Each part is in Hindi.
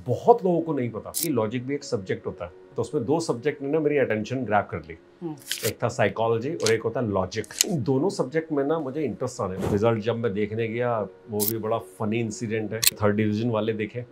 बहुत लोगों को नहीं पता कि लॉजिक भी एक सब्जेक्ट होता है। तो उसमें दो सब्जेक्ट ने ना मेरी अटेंशन ग्रैब कर ली। एक था साइकोलॉजी और एक होता है लॉजिक। इन दोनों सब्जेक्ट में ना मुझे इंटरेस्ट आने लगा। रिजल्ट जब मैं देखने गया वो भी बड़ा फनी इंसिडेंट है। 3rd डिवीजन वाले देखे,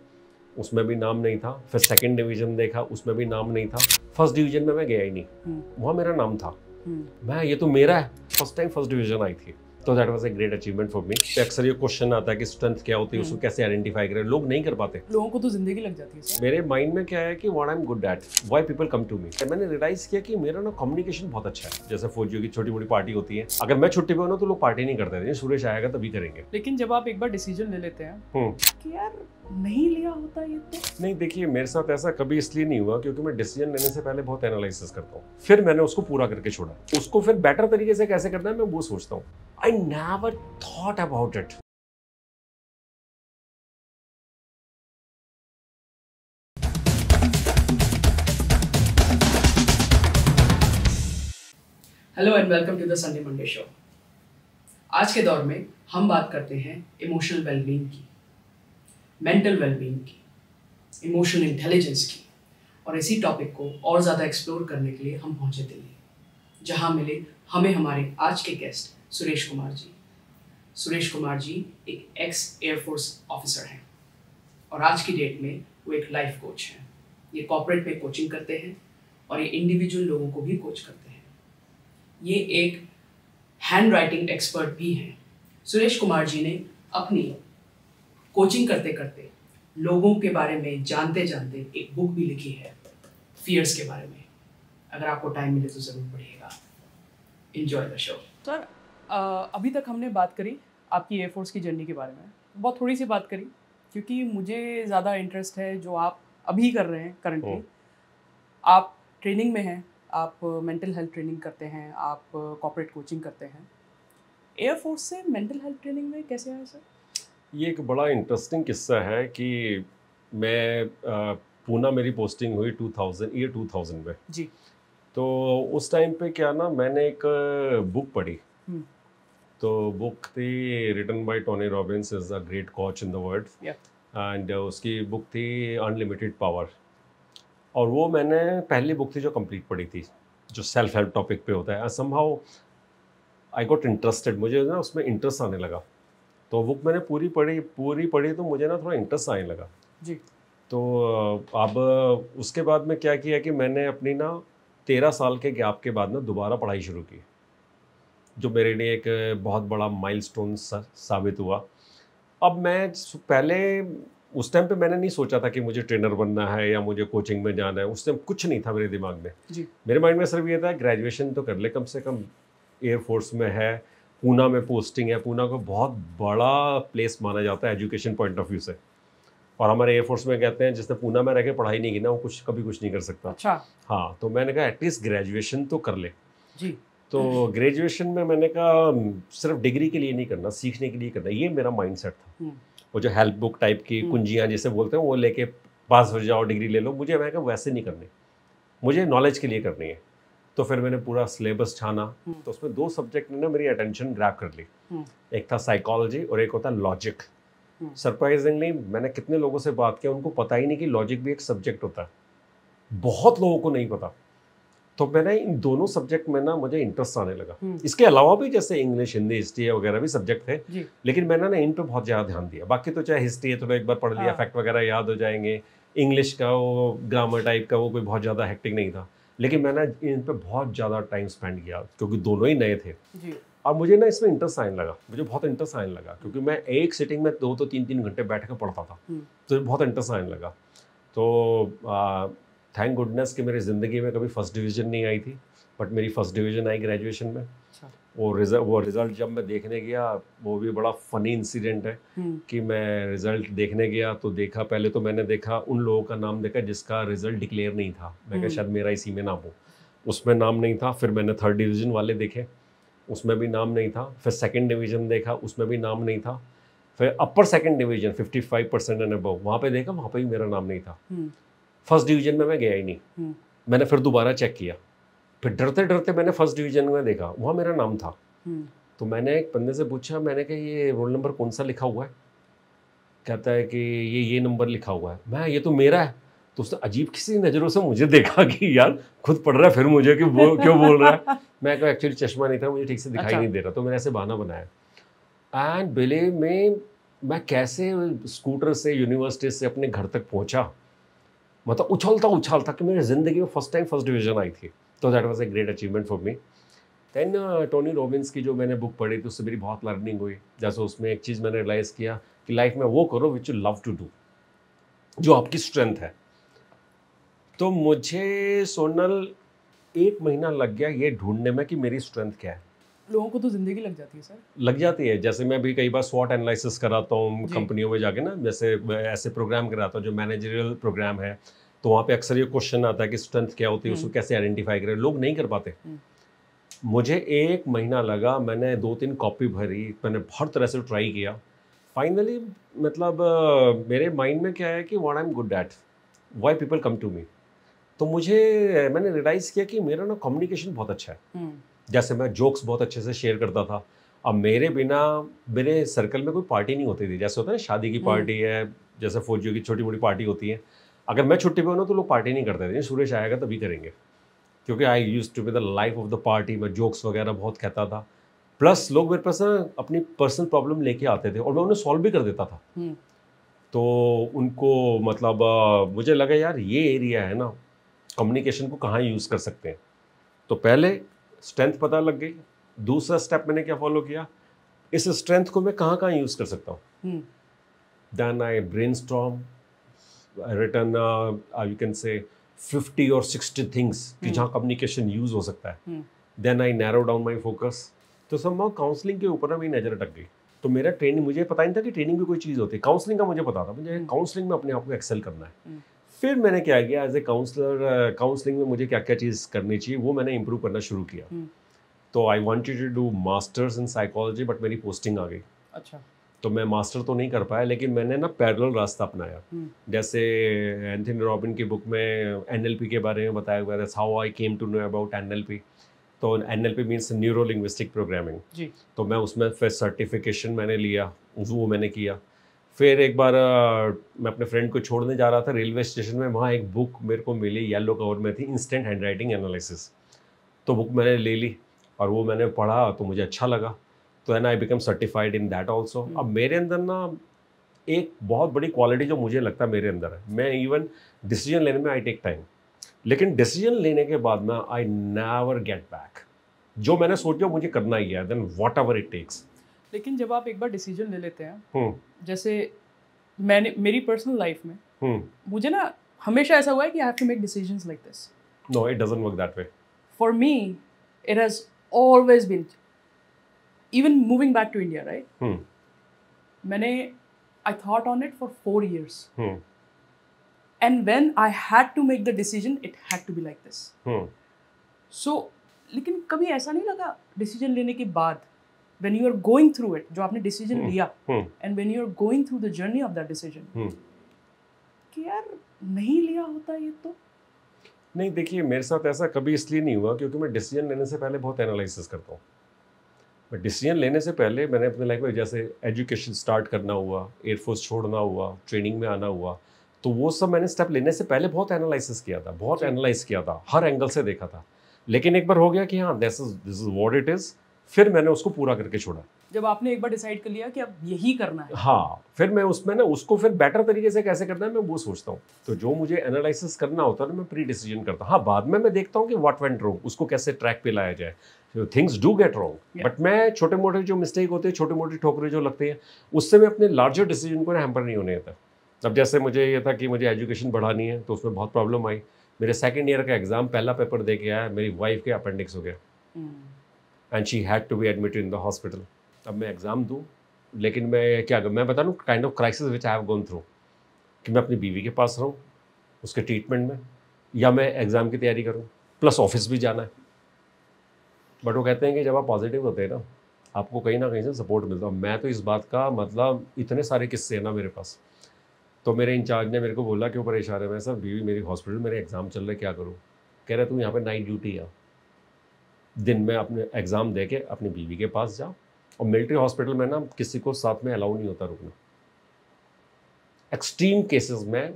उसमें भी नाम नहीं था। फिर 2nd डिवीजन देखा, उसमें भी नाम नहीं था। 1st डिवीजन में मैं गया ही नहीं, वहाँ मेरा नाम था। मैं ये तो मेरा है, फर्स्ट टाइम 1st डिवीजन आई थी। तो that was a great achievement for मी। अक्सर ये क्वेश्चन आता है कि स्ट्रेंथ क्या होती है, उसको कैसे आइडेंटिफाई करें। लोग नहीं कर पाते। लोगों को तो जिंदगी लग जाती है सर। मेरे माइंड में क्या है कि what I am good at, why people come to me. मैंने रियलाइज किया कि मेरा ना कम्युनिकेशन बहुत अच्छा है। जैसे फौजियों की छोटी मोटी पार्टी होती है, अगर मैं छुट्टी पे हूं ना तो लोग पार्टी नहीं करते थे, सुरेश आएगा तभी करेंगे। लेकिन जब आप एक बार डिसीजन ले लेते हैं कि यार नहीं लिया होता ये तो नहीं, देखिए मेरे साथ ऐसा कभी इसलिए नहीं हुआ क्योंकि मैं डिसीजन लेने से पहले बहुत एनालिसिस करता हूँ, फिर मैंने उसको पूरा करके छोड़ा। उसको फिर बेटर तरीके से कैसे करना है मैं वो सोचता हूँ। I never thought about it. Hello and welcome to the Sunday Monday show. आज के दौर में हम बात करते हैं इमोशनल वेलबींग की, मेंटल वेलबींग की, इमोशनल इंटेलिजेंस की। और इसी टॉपिक को और ज़्यादा एक्सप्लोर करने के लिए हम पहुंचे दिल्ली, जहां मिले हमें हमारे आज के गेस्ट सुरेश कुमार जी। सुरेश कुमार जी एक एक्स एयरफोर्स ऑफिसर हैं और आज की डेट में वो एक लाइफ कोच हैं। ये कॉर्पोरेट में कोचिंग करते हैं और ये इंडिविजुअल लोगों को भी कोच करते हैं। ये एक हैंड राइटिंग एक्सपर्ट भी हैं। सुरेश कुमार जी ने अपनी कोचिंग करते करते लोगों के बारे में जानते जानते एक बुक भी लिखी है, फियर्स के बारे में। अगर आपको टाइम मिले तो ज़रूर पढ़िएगा। Enjoy the show. सर, अभी तक हमने बात करी आपकी एयरफोर्स की जर्नी के बारे में, बहुत थोड़ी सी बात करी क्योंकि मुझे ज़्यादा इंटरेस्ट है जो आप अभी कर रहे हैं करंटली। आप ट्रेनिंग में हैं, आप मेंटल हेल्थ ट्रेनिंग करते हैं, आप कॉर्पोरेट कोचिंग करते हैं। एयरफोर्स से मेंटल हेल्थ ट्रेनिंग में कैसे आए सर? ये एक बड़ा इंटरेस्टिंग किस्सा है कि मैं पूना मेरी पोस्टिंग हुई 2000 में जी। तो उस टाइम पे क्या ना, मैंने एक बुक पढ़ी। तो बुक थी written by Tony Robbins, is a great coach in the world. And उसकी बुक थी अनलिमिटेड पावर। और वो मैंने पहली बुक थी जो कंप्लीट पढ़ी थी, जो सेल्फ हेल्प टॉपिक पे होता है। समहाउ आई गॉट इंटरेस्टेड, मुझे ना उसमें इंटरेस्ट आने लगा। तो बुक मैंने पूरी पढ़ी तो मुझे ना थोड़ा इंटरेस्ट आने लगा जी। तो अब उसके बाद में क्या किया कि मैंने अपनी ना 13 साल के गैप के बाद ना दोबारा पढ़ाई शुरू की, जो मेरे लिए एक बहुत बड़ा माइलस्टोन साबित हुआ। अब मैं पहले उस टाइम पे मैंने नहीं सोचा था कि मुझे ट्रेनर बनना है या मुझे कोचिंग में जाना है। उस टाइम कुछ नहीं था मेरे दिमाग में। जी। मेरे माइंड में सिर्फ ये था ग्रेजुएशन तो कर ले, कम से कम एयरफोर्स में है, पूना में पोस्टिंग है। पूना को बहुत बड़ा प्लेस माना जाता है एजुकेशन पॉइंट ऑफ व्यू से। और हमारे एयरफोर्स में कहते हैं जिसने पूना में रह के पढ़ाई नहीं की ना, वो कभी कुछ नहीं कर सकता। अच्छा। हाँ, तो मैंने कहा एटलीस्ट ग्रेजुएशन तो कर ले। जी। तो ग्रेजुएशन में मैंने कहा सिर्फ डिग्री के लिए नहीं करना, सीखने के लिए करना। ये मेरा माइंडसेट था। वो जो हेल्प बुक टाइप की कुंजियाँ जिसे बोलते हैं वो लेके पास हो जाओ, डिग्री ले लो, मुझे मैं कहा वैसे नहीं करनी, मुझे नॉलेज के लिए करनी है। तो फिर मैंने पूरा सिलेबस छाना। तो उसमें दो सब्जेक्ट ने ना मेरी अटेंशन ग्रैब कर ली। एक था साइकोलॉजी और एक होता लॉजिक। सरप्राइजिंगली मैंने कितने लोगों से बात किया, उनको पता ही नहीं कि लॉजिक भी एक सब्जेक्ट होता है। बहुत लोगों को नहीं पता। तो मैंने इन दोनों सब्जेक्ट में ना मुझे इंटरेस्ट आने लगा। इसके अलावा भी जैसे इंग्लिश, हिंदी, हिस्ट्री वगैरह भी सब्जेक्ट थे, लेकिन मैंने ना इन पे बहुत ज़्यादा ध्यान दिया। बाकी तो चाहे हिस्ट्री है तो एक बार पढ़ लिया, फैक्ट वगैरह याद हो जाएंगे। इंग्लिश का वो ग्रामर टाइप का वो कोई बहुत ज़्यादा हेक्टिक नहीं था, लेकिन मैंने इन पे बहुत ज़्यादा टाइम स्पेंड किया क्योंकि दोनों ही नए थे। और मुझे ना इसमें इंटरेस्ट आने लगा, मुझे बहुत इंटरेस्ट आने लगा क्योंकि मैं एक सिटिंग में 2 तो 3 घंटे बैठ कर पढ़ता था। तो बहुत इंटरेस्ट आने लगा। तो थैंक गुडनेस कि मेरी ज़िंदगी में कभी फर्स्ट डिवीज़न नहीं आई थी, बट मेरी फर्स्ट डिवीज़न आई ग्रेजुएशन में। वो रिज़ल्ट जब मैं देखने गया, वो भी बड़ा फ़नी इंसिडेंट है कि मैं रिज़ल्ट देखने गया तो देखा, पहले तो मैंने देखा उन लोगों का नाम देखा जिसका रिज़ल्ट डिक्लेयर नहीं था। मैं कहा शायद मेरा इसी में नाम हो, उसमें नाम नहीं था। फिर मैंने 3rd डिवीज़न वाले देखे, उसमें भी नाम नहीं था। फिर 2nd डिवीज़न देखा, उसमें भी नाम नहीं था। फिर अपर 2nd डिवीज़न 55% एंड अबव, वहाँ पे देखा, वहाँ पे भी मेरा नाम नहीं था। 1st डिवीज़न में मैं गया ही नहीं। मैंने फिर दोबारा चेक किया, फिर डरते डरते मैंने 1st डिवीज़न में देखा, वहाँ मेरा नाम था। तो मैंने एक बंदे से पूछा, मैंने कहा ये रोल नंबर कौन सा लिखा हुआ है? कहता है कि ये नंबर लिखा हुआ है, मैं ये तो मेरा है। तो उसने अजीब किसी नज़रों से मुझे देखा कि यार खुद पढ़ रहा है, फिर मुझे कि वो क्यों बोल रहा है। मैं कहा एक्चुअली चश्मा नहीं था, मुझे ठीक से दिखाई नहीं दे रहा, तो मैंने ऐसे बहाना बनाया। एंड बिलीव में मैं कैसे स्कूटर से यूनिवर्सिटी से अपने घर तक पहुंचा, मतलब उछलता कि मेरी ज़िंदगी में फर्स्ट टाइम फर्स्ट डिवीज़न आई थी। तो that was a great achievement for me. Then Tony Robbins की जो मैंने बुक पढ़ी थी उससे मेरी बहुत लर्निंग हुई। जैसे उसमें एक चीज़ मैंने रियलाइज़ किया कि लाइफ में वो करो which you love to do, जो आपकी स्ट्रेंथ है। तो मुझे सोनल 1 महीना लग गया ये ढूंढने में कि मेरी स्ट्रेंथ क्या है। लोगों को तो जिंदगी लग जाती है सर। लग जाती है। जैसे मैं भी कई बार स्वॉट एनालिसिस कराता हूँ कंपनियों में जाके ना, जैसे ऐसे प्रोग्राम कराता हूँ जो मैनेजरियल प्रोग्राम है, तो वहाँ पे अक्सर ये क्वेश्चन आता है कि स्ट्रेंथ क्या होती है, उसको कैसे आइडेंटिफाई करें। लोग नहीं कर पाते। मुझे 1 महीना लगा, मैंने 2-3 कॉपी भरी, मैंने हर तरह से ट्राई किया। फाइनली मतलब मेरे माइंड में क्या है कि what I am good at, why people come to me. तो मैंने रियलाइज़ किया कि मेरा ना कम्युनिकेशन बहुत अच्छा है। जैसे मैं जोक्स बहुत अच्छे से शेयर करता था। अब मेरे बिना मेरे सर्कल में कोई पार्टी नहीं होती थी। जैसे होता है ना शादी की पार्टी है, जैसे फौजियों की छोटी मोटी पार्टी होती है, अगर मैं छुट्टी पे हूँ ना तो लोग पार्टी नहीं करते थे, सुरेश आएगा तभी करेंगे, क्योंकि I used to be the life of the party. मैं जोक्स वगैरह बहुत कहता था, प्लस लोग मेरे पास ना अपनी पर्सनल प्रॉब्लम लेके आते थे और मैं उन्हें सॉल्व भी कर देता था। तो उनको मतलब मुझे लगा यार ये एरिया है ना, कम्युनिकेशन को कहाँ यूज़ कर सकते हैं। तो पहले स्ट्रेंथ पता लग गई। दूसरा स्टेप मैंने क्या फॉलो किया, इस स्ट्रेंथ को मैं कहाँ कहाँ यूज़ कर सकता हूँ। Then I brainstorm, written you can say 50 और 60 थिंग्स कि जहाँ कम्युनिकेशन यूज़ हो सकता है। Then I narrow down my focus. तो समहाउ काउंसलिंग के ऊपर ना मेरी नज़र अटक गई। तो मेरा ट्रेनिंग, मुझे पता नहीं था कि ट्रेनिंग भी कोई चीज़ होती है। काउंसलिंग का मुझे पता था, मुझे काउंसलिंग में अपने आप को एक्सेल करना है। फिर मैंने क्या किया, एज ए काउंसलर काउंसलिंग में मुझे क्या क्या चीज़ करनी चाहिए वो मैंने इंप्रूव करना शुरू किया। तो I wanted to do masters in psychology, but मेरी पोस्टिंग आ गई। अच्छा। तो मैं मास्टर तो नहीं कर पाया, लेकिन मैंने ना पैरेलल रास्ता अपनाया। जैसे एंथनी रॉबिन की बुक में एनएलपी के बारे में बताया हुआ है, that's how I came to know about NLP. तो NLP means neuro linguistic programming जी। तो मैं उसमें फिर सर्टिफिकेशन मैंने लिया, वो मैंने किया। फिर एक बार मैं अपने फ्रेंड को छोड़ने जा रहा था रेलवे स्टेशन में, वहाँ एक बुक मेरे को मिली, येलो कवर में थी, इंस्टेंट हैंडराइटिंग एनालिसिस। तो बुक मैंने ले ली और वो मैंने पढ़ा तो मुझे अच्छा लगा। तो and I become certified in that also. अब मेरे अंदर ना एक बहुत बड़ी क्वालिटी जो मुझे लगता है मेरे अंदर है, मैं इवन डिसीजन लेने में आई टेक टाइम, लेकिन डिसीजन लेने के बाद ना आई नेवर गेट बैक। जो मैंने सोचा मुझे करना ही है, then whatever it takes. लेकिन जब आप एक बार डिसीजन ले लेते हैं, जैसे मैंने मेरी पर्सनल लाइफ में मुझे ना हमेशा ऐसा हुआ है कि I have to make decisions like this. No, it doesn't work that way. For me it has always been, even moving back to India, right, मैंने I thought on it for 4 years. And when I had to make the decision, it had to be like this. So, लेकिन कभी ऐसा नहीं लगा डिसीजन लेने के बाद, when you are going through it, जो आपने डिसीजन लिया, and when you are going through the journey of that decision, कि यार नहीं लिया होता ये तो। नहीं, देखिए मेरे साथ ऐसा कभी इसलिए नहीं हुआ क्योंकि मैं डिसीजन लेने से पहले बहुत एनालिसिस करता हूँ। मैं डिसीजन लेने से पहले मैंने अपने लाइफ में जैसे एजुकेशन स्टार्ट करना हुआ, एयरफोर्स छोड़ना हुआ, ट्रेनिंग में आना हुआ, तो वो सब मैंने स्टेप लेने से पहले बहुत एनालिसिस किया था, बहुत एनालाइज किया था, हर एंगल से देखा था। लेकिन एक बार हो गया कि हाँ this is what it is, फिर मैंने उसको पूरा करके छोड़ा। जब आपने एक बार डिसाइड कर लिया कि अब यही करना है, हाँ, फिर मैं उसमें ना उसको फिर बेटर तरीके से कैसे करना है मैं वो सोचता हूँ। तो जो मुझे एनालिसिस करना होता है ना मैं प्री डिसीजन करता हूँ। हाँ, बाद में मैं देखता हूँ कि व्हाट वेंट रॉन्ग, उसको कैसे ट्रैक पे लाया जाए। Things do get wrong, but मैं छोटे मोटे जो मिस्टेक होते हैं, छोटे मोटे ठोकरे जो लगते हैं, उससे मैं अपने लार्जर डिसीजन को हैम्पर नहीं होने देता। अब जैसे मुझे ये था कि मुझे एजुकेशन बढ़ानी है, तो उसमें बहुत प्रॉब्लम आई। मेरे सेकेंड ईयर का एग्जाम पहला पेपर दे के आया, मेरी वाइफ के अपेंडिक्स हो गया and she had to be admitted in the hospital. अब मैं एग्ज़ाम दूँ, लेकिन मैं क्या मैं बता दूँ kind of crisis which I have gone through, कि मैं अपनी बीवी के पास रहूँ उसके ट्रीटमेंट में, या मैं एग्ज़ाम की तैयारी करूँ, प्लस ऑफिस भी जाना है। बट वो कहते हैं कि जब आप पॉजिटिव होते हैं ना, आपको कहीं ना कहीं से सपोर्ट मिलता है। मैं तो इस बात का मतलब इतने सारे किस्से हैं ना मेरे पास। तो मेरे इंचार्ज ने मेरे को बोला क्यों परेशान है। मैं सर बीवी मेरी हॉस्पिटल, मेरे एग्ज़ाम चल रहे, क्या करूँ। कह रहे तू यहाँ पे नाइट ड्यूटी है, दिन में अपने एग्ज़ाम दे के अपनी बीवी के पास जा, और मिलिट्री हॉस्पिटल में ना किसी को साथ में अलाउ नहीं होता रुकना। एक्सट्रीम केसेस में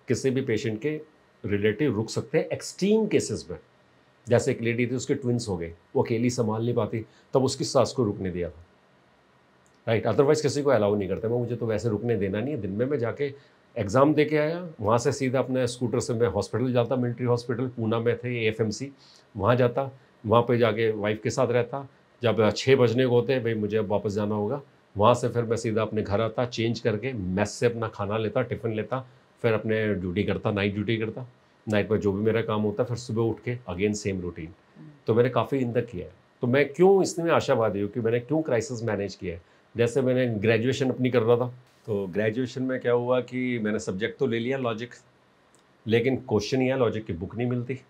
किसी भी पेशेंट के रिलेटिव रुक सकते हैं, एक्सट्रीम केसेस में। जैसे एक लेडी थी, उसके ट्विंस हो गए, वो अकेली संभाल नहीं पाती, तब उसकी सास को रुकने दिया था, राइट। अदरवाइज किसी को अलाउ नहीं करते। मैं मुझे तो वैसे रुकने देना नहीं है। दिन में मैं जाके एग्ज़ाम दे के आया, वहाँ से सीधा अपने स्कूटर से मैं हॉस्पिटल जाता, मिलिट्री हॉस्पिटल पूना में थे, AFMC, वहाँ जाता, वहाँ पे जाके वाइफ के साथ रहता। जब 6 बजने को होते भाई मुझे अब वापस जाना होगा, वहाँ से फिर मैं सीधा अपने घर आता, चेंज करके मेस से अपना खाना लेता, टिफ़िन लेता, फिर अपने ड्यूटी करता, नाइट ड्यूटी करता। नाइट में जो भी मेरा काम होता, फिर सुबह उठ के अगेन सेम रूटीन। तो मैंने काफ़ी इन तक किया है। तो मैं क्यों इसमें आशावादी हूँ कि मैंने क्यों क्राइसिस मैनेज किया है। जैसे मैंने ग्रेजुएशन अपनी कर रहा था, तो ग्रेजुएशन में क्या हुआ कि मैंने सब्जेक्ट तो ले लिया लॉजिक, लेकिन क्वेश्चन या लॉजिक की बुक नहीं मिलती।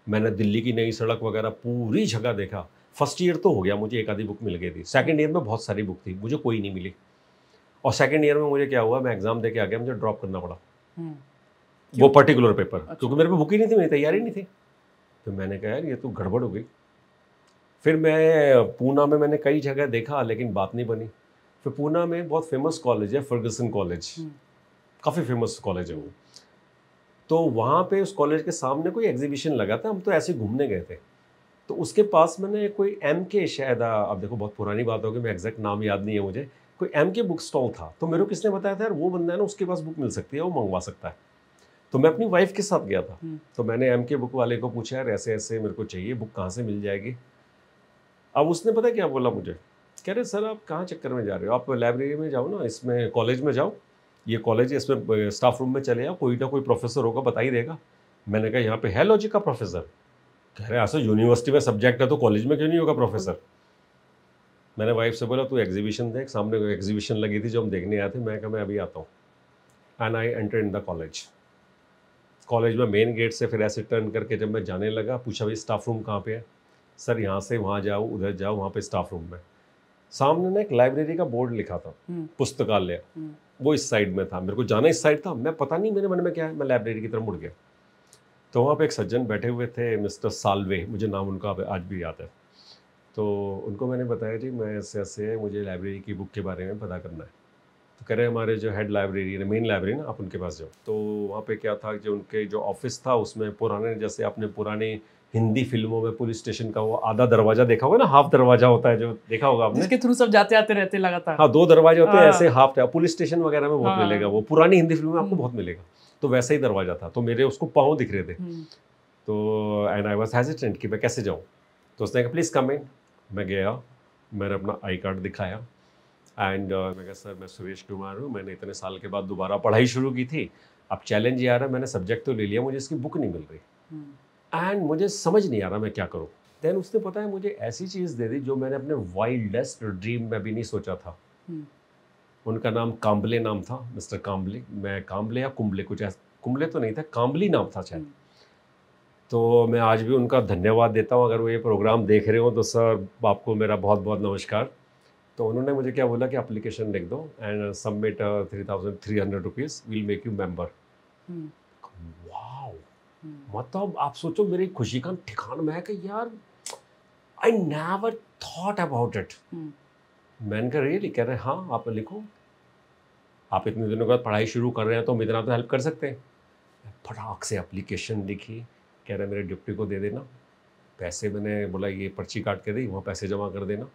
मैंने दिल्ली की नई सड़क वगैरह पूरी जगह देखा। फर्स्ट ईयर तो हो गया, मुझे एक आधी बुक मिल गई थी। सेकंड ईयर में बहुत सारी बुक थी, मुझे कोई नहीं मिली। और सेकंड ईयर में मुझे क्या हुआ, मैं एग्जाम दे के आ गया, मुझे ड्रॉप करना पड़ा वो पर्टिकुलर पेपर। अच्छा। क्योंकि मेरे पे बुक ही नहीं थी, मेरी तैयारी नहीं थी। तो मैंने कहा यार ये तो गड़बड़ हो गई। फिर मैं पूना में मैंने कई जगह देखा, लेकिन बात नहीं बनी। फिर पूना में बहुत फेमस कॉलेज है, फर्गसन कॉलेज, काफ़ी फेमस कॉलेज है वो। तो वहाँ पे उस कॉलेज के सामने कोई एग्जीबिशन लगा था, हम तो ऐसे घूमने गए थे। तो उसके पास मैंने कोई MK, शायद अब देखो बहुत पुरानी बात होगी, मैं एग्जैक्ट नाम याद नहीं है मुझे, कोई MK बुक स्टॉल था। तो मेरे को किसने बताया था यार वो बंदा है ना, उसके पास बुक मिल सकती है, वो मंगवा सकता है। तो मैं अपनी वाइफ के साथ गया था। तो मैंने MK बुक वाले को पूछा यार ऐसे ऐसे मेरे को चाहिए बुक, कहाँ से मिल जाएगी। अब उसने पता क्या बोला मुझे, कह रहे सर आप कहाँ चक्कर में जा रहे हो, आप लाइब्रेरी में जाओ ना, इसमें कॉलेज में जाओ, ये कॉलेज है, इसमें स्टाफ रूम में चले जाओ, कोई ना कोई प्रोफेसर होगा बता ही देगा। मैंने कहा यहाँ पे है लॉजिक का प्रोफेसर। कह रहे ऐसा यूनिवर्सिटी में सब्जेक्ट है तो कॉलेज में क्यों नहीं होगा प्रोफेसर। मैंने वाइफ से बोला तू एग्जीबिशन देख, सामने कोई एग्जीबिशन लगी थी जो हम देखने आए थे। मैं कहा मैं अभी आता हूँ। And I enter in the college. College में मेन गेट से फिर ऐसे टर्न करके जब मैं जाने लगा, पूछा भाई स्टाफ रूम कहाँ पे है। सर यहाँ से वहाँ जाओ, उधर जाओ, वहाँ पे स्टाफ रूम में। सामने ना एक लाइब्रेरी का बोर्ड लिखा था, पुस्तकालय, वो इस साइड में था। मेरे को जाना इस साइड था, मैं पता नहीं मेरे मन में क्या है, मैं लाइब्रेरी की तरफ मुड़ गया। तो वहाँ पे एक सज्जन बैठे हुए थे, मिस्टर साल्वे, मुझे नाम उनका आज भी याद है। तो उनको मैंने बताया जी मैं ऐसे ऐसे, मुझे लाइब्रेरी की बुक के बारे में पता करना है। तो कह रहे हमारे जो हेड लाइब्रेरी, मेन लाइब्रेरी ना, आप उनके पास जाओ। तो वहाँ पे क्या था, जो उनके जो ऑफिस था उसमें पुराने, जैसे आपने पुराने हिंदी फिल्मों में पुलिस स्टेशन का वो आधा दरवाजा देखा होगा ना, हाफ दरवाजा होता है जो देखा होगा आपने, जिसके थ्रू सब जाते आते रहते लगातार। हाँ 2 दरवाजे होते हैं ऐसे, हाफ। पुलिस स्टेशन वगैरह में बहुत मिलेगा, वो पुरानी हिंदी फिल्म में आपको बहुत मिलेगा। तो वैसा ही दरवाजा था। तो मेरे उसको पाँव दिख रहे थे। तो एंड आई वाज हेजिटेंट कि मैं कैसे जाऊँ। तो उसने कहा प्लीज़ कम इन। मैं गया, मैंने अपना आई कार्ड दिखाया एंड मैं कहा सर मैं सुरेश कुमार हूँ, मैंने इतने साल के बाद दोबारा पढ़ाई शुरू की थी, अब चैलेंज ये आ रहा है, मैंने सब्जेक्ट तो ले लिया, मुझे इसकी बुक नहीं मिल रही एंड मुझे समझ नहीं आ रहा मैं क्या करूँ। देन उसने पता है मुझे ऐसी चीज़ दे दी जो मैंने अपने वाइल्डेस्ट ड्रीम में भी नहीं सोचा था। उनका नाम काम्बले नाम था, मिस्टर काम्बले। मैं काम्बले या कुंबले, कुछ ऐसा, कुंबले तो नहीं था, काम्बली नाम था शायद। तो मैं आज भी उनका धन्यवाद देता हूँ। अगर वो ये प्रोग्राम देख रहे हो तो सर आपको मेरा बहुत बहुत नमस्कार। तो उन्होंने मुझे क्या बोला कि एप्लीकेशन लिख दो and submit 3,300 rupees, will make you member. Wow, मतलब आप सोचो मेरी खुशी का ठिकाना। मैं कि यार आई नेवर थॉट अबाउट इट। मैंने कहा रियली? कह रहे हाँ आप लिखो, आप इतने दिनों के बाद पढ़ाई शुरू कर रहे हैं तो हम इतना तो हेल्प कर सकते हैं। फटाक से एप्लीकेशन लिखी, कह रहे मेरे डिप्टी को दे देना पैसे। मैंने बोला ये पर्ची काट के दी, वहाँ पैसे जमा कर देना।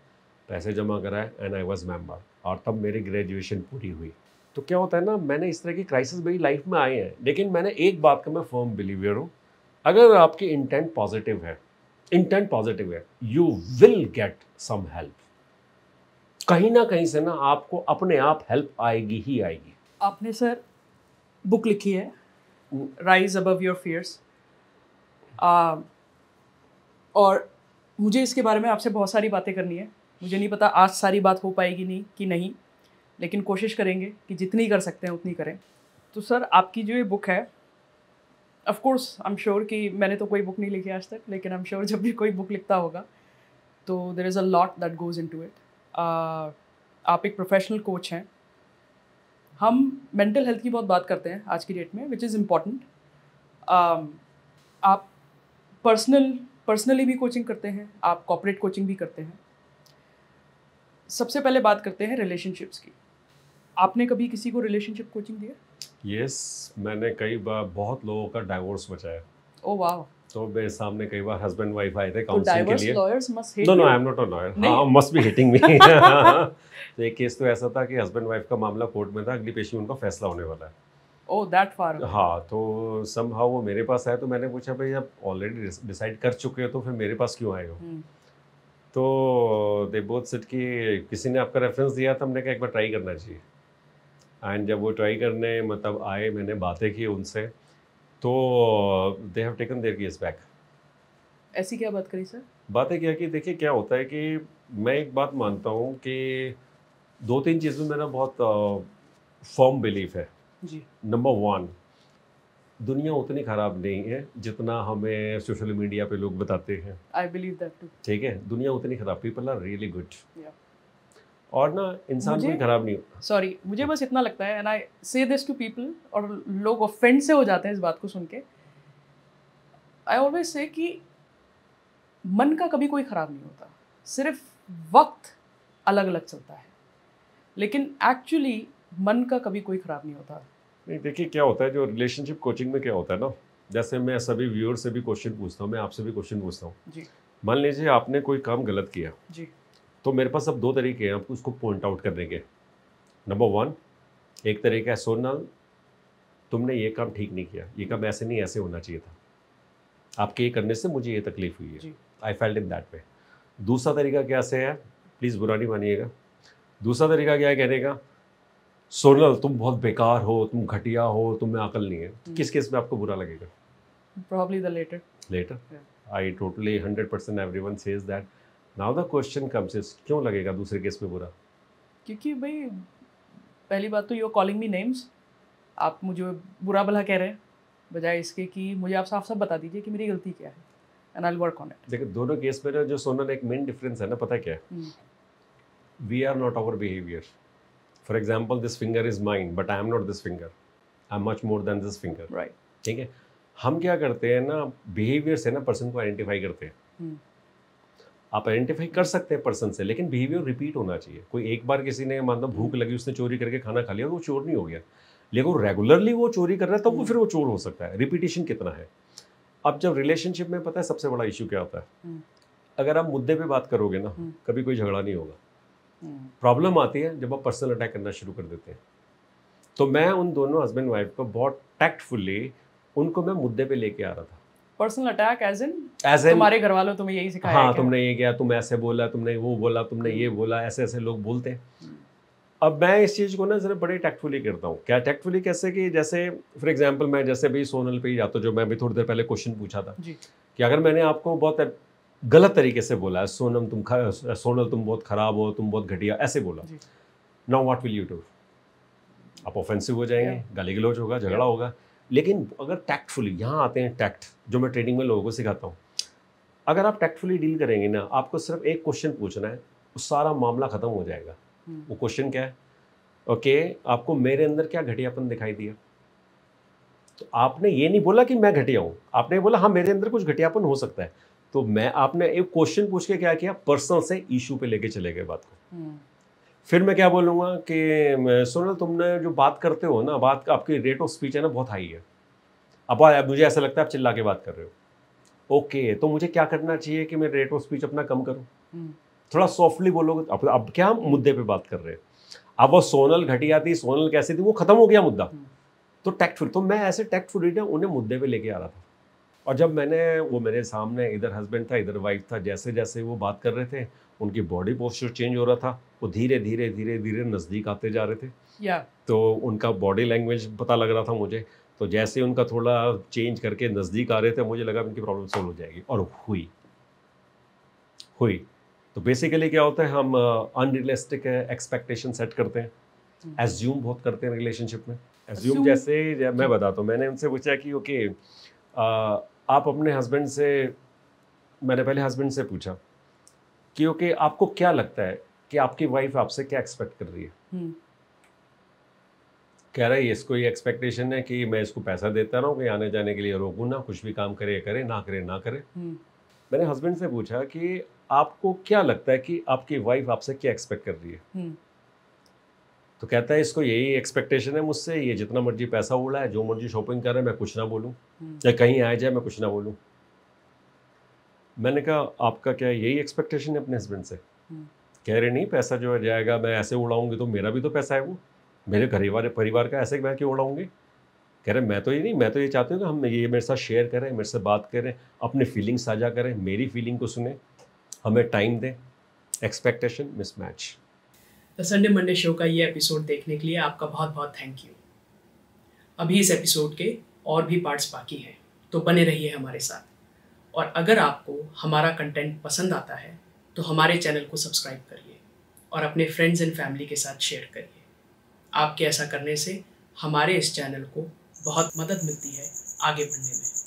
पैसे जमा कराए एंड आई वाज मेंबर, और तब मेरी ग्रेजुएशन पूरी हुई। तो क्या होता है ना, मैंने इस तरह की क्राइसिस मेरी लाइफ में आए हैं, लेकिन मैंने एक बात का मैं फर्म बिलीवर हूँ, अगर आपकी इंटेंट पॉजिटिव है, you will get some help. कहीं ना कहीं से ना आपको अपने आप हेल्प आएगी ही आएगी। आपने सर बुक लिखी है राइज अबव योर फियर्स, और मुझे इसके बारे में आपसे बहुत सारी बातें करनी है। मुझे नहीं पता आज सारी बात हो पाएगी नहीं कि नहीं, लेकिन कोशिश करेंगे कि जितनी कर सकते हैं उतनी करें। तो सर आपकी जो ये बुक है, of course I am sure कि मैंने तो कोई बुक नहीं लिखी आज तक, लेकिन आई एम श्योर जब भी कोई बुक लिखता होगा तो there is a lot that goes into it. आप एक प्रोफेशनल कोच हैं। हम मेंटल हेल्थ की बहुत बात करते हैं आज की डेट में, विच इज़ इम्पॉर्टेंट। आप पर्सनली भी कोचिंग करते हैं, आप कॉर्पोरेट कोचिंग भी करते हैं। सबसे पहले बात करते हैं रिलेशनशिप्स की। आपने कभी किसी को रिलेशनशिप कोचिंग दिया? यस, मैंने कई बार बहुत लोगों का डाइवोर्स बचाया। Oh wow. तो मेरे सामने कई बार हस्बैंड वाइफ आए थे तो काउंसलिंग के डाइवर्स लिए। Lawyers must hate no no, you. I am not a lawyer. नहीं। हाँ, मस्ट बी हिटिंग मी। तो एक केस तो ऐसा था कि हस्बैंड वाइफ का मामला कोर्ट में था, अगली पेशी उनका फैसला होने वाला है। Oh that far. हाँ, तो समहाउ वो मेरे पास आया, तो मैंने पूछा भाई आप ऑलरेडी डिसाइड कर चुके हो तो फिर मेरे पास क्यों आए हो? तो दे बोथ सेड कि किसी ने आपका रेफरेंस दिया था, हमने कहा एक बार ट्राई करना चाहिए। एंड जब वो ट्राई करने मतलब आए, मैंने बातें की उनसे, तो they have taken there case back. ऐसी क्या बात करी सर? बातें क्या कि देखिए क्या होता है कि मैं एक बात मानता हूँ कि 2-3 चीज़ों में मेरा बहुत फर्म बिलीफ है। जी। नंबर 1, दुनिया उतनी ख़राब नहीं है जितना हमें सोशल मीडिया पे लोग बताते हैं। I believe that too. ठीक है, दुनिया उतनी ख़राब, पीपल आर रियली गुड। या और ना इंसान कोई ख़राब नहीं होता। सॉरी, मुझे बस इतना लगता है, एंड आई से दिस टू पीपल, और लोग ऑफेंड से हो जाते हैं इस बात को सुन के। आई ऑलवेज से कि मन का कभी कोई ख़राब नहीं होता, सिर्फ वक्त अलग अलग चलता है, लेकिन एक्चुअली मन का कभी कोई ख़राब नहीं होता। नहीं, देखिए क्या होता है, जो रिलेशनशिप कोचिंग में क्या होता है ना, जैसे मैं सभी व्यूअर से भी क्वेश्चन पूछता हूँ, मैं आपसे भी क्वेश्चन पूछता हूँ। जी। मान लीजिए आपने कोई काम गलत किया, जी। तो मेरे पास अब 2 तरीके हैं आपको उसको पॉइंट आउट करने के। नंबर 1, एक तरीका है सोनल तुमने ये काम ठीक नहीं किया, ये काम ऐसे नहीं ऐसे होना चाहिए था, आपके ये करने से मुझे ये तकलीफ हुई है, I felt in that way. दूसरा तरीका कैसे है, प्लीज़ बुरा नहीं मानिएगा, दूसरा तरीका क्या है कहने का, सोनल तुम बहुत बेकार हो, तुम घटिया हो, तुम में अकल नहीं है। तो किस केस में आपको बुरा लगेगा? Probably the later. Later. Yeah. I totally 100% everyone says that. Now the question comes is क्यों लगेगा दूसरे केस में बुरा? क्योंकि भाई पहली बात तो you are calling me names, आप मुझे बुरा भला कह रहे हैं, बजाय इसके कि मुझे आप साफ साफ बता दीजिए कि मेरी गलती क्या है, and I will work on it. देखिए दोनों केस में जो सोनल एक मेन डिफरेंस है ना, पता क्या है? We are not our behaviour. For example this finger is mine but I am not this finger, I am much more than this finger. Right. ठीक है, हम क्या करते हैं ना, बिहेवियर से ना पर्सन को आइडेंटिफाई करते हैं। आप आइडेंटिफाई कर सकते हैं पर्सन से, लेकिन बिहेवियर रिपीट होना चाहिए। कोई एक बार किसी ने मान लो भूख लगी, उसने चोरी करके खाना खा लिया, वो चोर नहीं हो गया, लेकिन रेगुलरली वो चोरी कर रहा है, तब वो फिर वो चोर हो सकता है। रिपीटिशन कितना है? अब जब रिलेशनशिप में पता है सबसे बड़ा इशू क्या होता है, अगर आप मुद्दे पे बात करोगे ना, कभी कोई झगड़ा नहीं होगा। प्रॉब्लम आती है जब आप पर्सनल अटैक करना शुरू कर देते हैं। तो मैं उन दोनों हस्बैंड वाइफ को बहुत टैक्टफुली उनको मैं मुद्दे पे लेके आ रहा था। पर्सनल अटैक एज इन तुम्हारे घर वालों तुम्हें यही सिखाया? हाँ, तुमने ये किया, तुम ऐसे बोला, तुमने वो बोला, तुमने ये बोला, ऐसे ऐसे लोग बोलते हैं। अब मैं इस चीज़ को ना जरा बड़े टैक्टफुली करता हूँ। क्या टैक्टफुली कैसे कि जैसे फॉर एग्जांपल मैं जैसे भी सोनल पे ही जाता हूँ, जो मैं भी थोड़ी देर पहले क्वेश्चन पूछा था जी। कि अगर मैंने आपको बहुत गलत तरीके से बोला है, सोनल तुम बहुत खराब हो, तुम बहुत घटिया, ऐसे बोला, now what will you do? आप ऑफेंसिव हो जाएंगे, गाली गलौज होगा, झगड़ा होगा। लेकिन अगर टैक्टफुली, यहाँ आते हैं टैक्ट, जो मैं ट्रेनिंग में लोगों को सिखाता हूँ, अगर आप टैक्टफुली डील करेंगे ना, आपको सिर्फ एक क्वेश्चन पूछना है, उस सारा मामला खत्म हो जाएगा। वो क्वेश्चन क्या है? ओके, आपको मेरे अंदर क्या घटियापन दिखाई दिया? तो आपने ये नहीं बोला कि मैं घटिया हूँ, आपने बोला हाँ मेरे अंदर कुछ घटियापन हो सकता है। तो मैं आपने एक क्वेश्चन पूछ के क्या किया, पर्सनल से इशू पे लेके चले गए बात को। फिर मैं क्या बोलूँगा कि सोनल तुमने जो बात करते हो ना, बात आपकी रेट ऑफ स्पीच है ना बहुत हाई है, अब मुझे ऐसा लगता है आप चिल्ला के बात कर रहे हो। ओके, तो मुझे क्या करना चाहिए कि मैं रेट ऑफ स्पीच अपना कम करूँ? थोड़ा सॉफ्टली बोलोगे। अब क्या हम मुद्दे पे बात कर रहे हैं, अब वो सोनल घटिया थी, सोनल कैसी थी, वो खत्म हो गया मुद्दा। तो टैक्टफुल, तो मैं ऐसे टैक्टफुली ना उन्हें मुद्दे पे लेके आ रहा था। और जब मैंने वो मेरे सामने इधर हस्बैंड था इधर वाइफ था, जैसे जैसे वो बात कर रहे थे उनकी बॉडी पोस्चर चेंज हो रहा था, वो धीरे धीरे धीरे धीरे नज़दीक आते जा रहे थे। तो उनका बॉडी लैंग्वेज पता लग रहा था मुझे। तो जैसे उनका थोड़ा चेंज करके नज़दीक आ रहे थे, मुझे लगा उनकी प्रॉब्लम सॉल्व हो जाएगी, और हुई। तो बेसिकली क्या होता है, हम अनरियलिस्टिक एक्सपेक्टेशन सेट करते हैं, एज्यूम बहुत करते हैं रिलेशनशिप में। एज्यूम जैसे मैं बताता हूँ, मैंने उनसे पूछा कि ओके आप अपने हस्बैंड से, मैंने पहले हस्बैंड से पूछा कि ओके आपको क्या लगता है कि आपकी वाइफ आपसे क्या एक्सपेक्ट कर रही है? कह रहा है इसको ये एक्सपेक्टेशन है कि मैं इसको पैसा देता रहूँ, कि आने जाने के लिए रोकूँ ना, कुछ भी काम करे करे, ना करे ना करे। मैंने हस्बैंड से पूछा कि आपको क्या लगता है कि आपकी वाइफ आपसे क्या एक्सपेक्ट कर रही है? तो कहता है इसको यही एक्सपेक्टेशन है मुझसे, ये जितना मर्जी पैसा उड़ा है, जो मर्जी शॉपिंग कर रहा है, मैं कुछ ना बोलूँ, या कहीं आ जाए मैं कुछ ना बोलूँ। मैंने कहा आपका क्या यही एक्सपेक्टेशन है अपने हस्बैंड से? कह रहे नहीं, पैसा जो है जाएगा, मैं ऐसे उड़ाऊंगी तो मेरा भी तो पैसा है, वो मेरे परिवार का ऐसे मैं क्यों उड़ाऊंगी? कह रहे मैं तो ये नहीं, मैं तो ये चाहती हूँ कि हम ये मेरे साथ शेयर करें, मेरे से बात करें, अपने फीलिंग्स साझा करें, मेरी फीलिंग को सुने, हमें टाइम दें। Expectation mismatch. The Sunday Monday show का ये एपिसोड देखने के लिए आपका बहुत बहुत थैंक यू। अभी इस एपिसोड के और भी पार्ट्स बाकी हैं, तो बने रहिए हमारे साथ। और अगर आपको हमारा कंटेंट पसंद आता है तो हमारे चैनल को सब्सक्राइब करिए और अपने फ्रेंड्स एंड फैमिली के साथ शेयर करिए। आपके ऐसा करने से हमारे इस चैनल को बहुत मदद मिलती है आगे बढ़ने में।